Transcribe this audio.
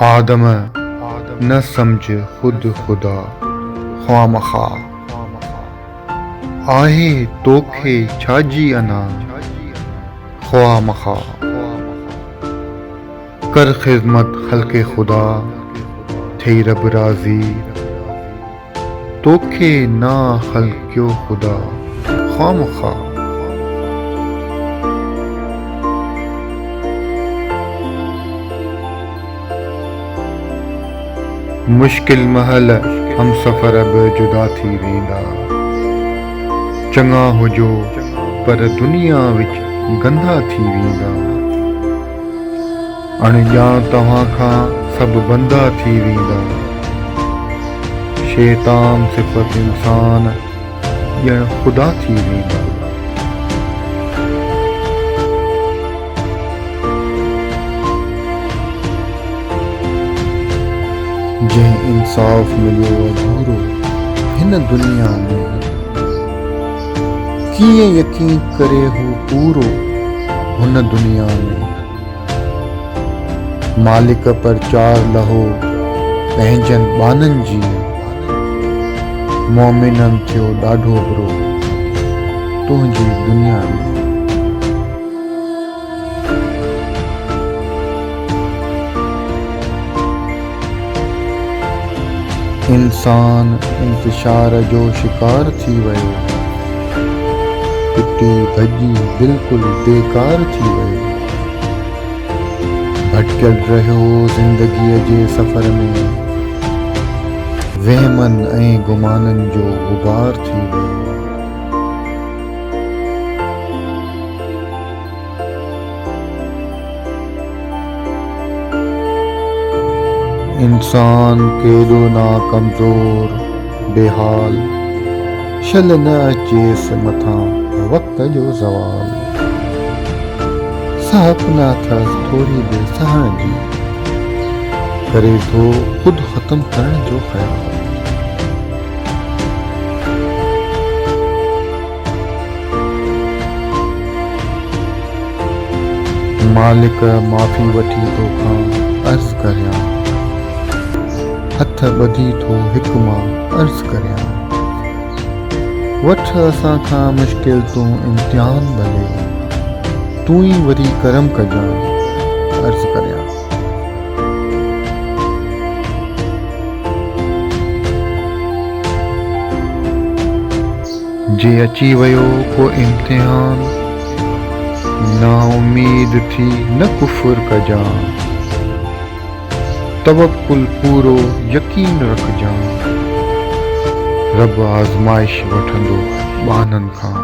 आदम न समझ खुद खुदा ख्वामखा आहे तोखे छाजी अना ख्वामखा कर खिदमत खल्के खुदा थई रब राज़ी तोखे ना खल्क्यो खुदा ख्वामखा। मुश्किल महल हम सफ़र अब जुदा थी वेंदा चङा हुजो पर दुनिया विच गंदा थी वेंदा अणॼा तव्हां खां सभु बंदा थी वेंदा शैतान सिफ़त इंसान ॼण ख़ुदा थी वेंदा। जंहिं इंसाफ़ मिलियो अधूरो हिन दुनिया में कीअं यकीन करे हू पूरो हुन दुनिया में। मालिक पर चार लहो पंहिंजनि बाननि जी मोमिननि थियो ॾाढो बुरो तुंहिंजी दुनिया में। इंसान इंतिशार जो शिकार थी वियो पिटी भॼी बिल्कुलु बेकार थी वियो भटकियल रहियो ज़िंदगीअ जे सफ़र में वहमनि ऐं गुमाननि जो गुबार थी वियो। इंसान केॾो ना कमज़ोर बेहाल शल न अचेसि मथां वक़्त जो ज़वाल साहब न अथसि थोरी देरि सहण जी करे थो ख़ुदि ख़तमु करण जो ख़्याल। मालिक माफ़ी वठी तोखां अर्ज़ु करियां हथ ॿधी थो हिकु मां अर्ज़ु करियां वठ असां खां मुश्किल तूं इम्तिहान भले तूं ई वरी करम कजां अर्ज़ु करियां। जे अची वियो को इम्तिहान ना उम्मीद थी न कुफ़ुर कजां तवक्कुल पूरो यकीन रखजां रब आज़माइश वठंदो ॿाननि खां।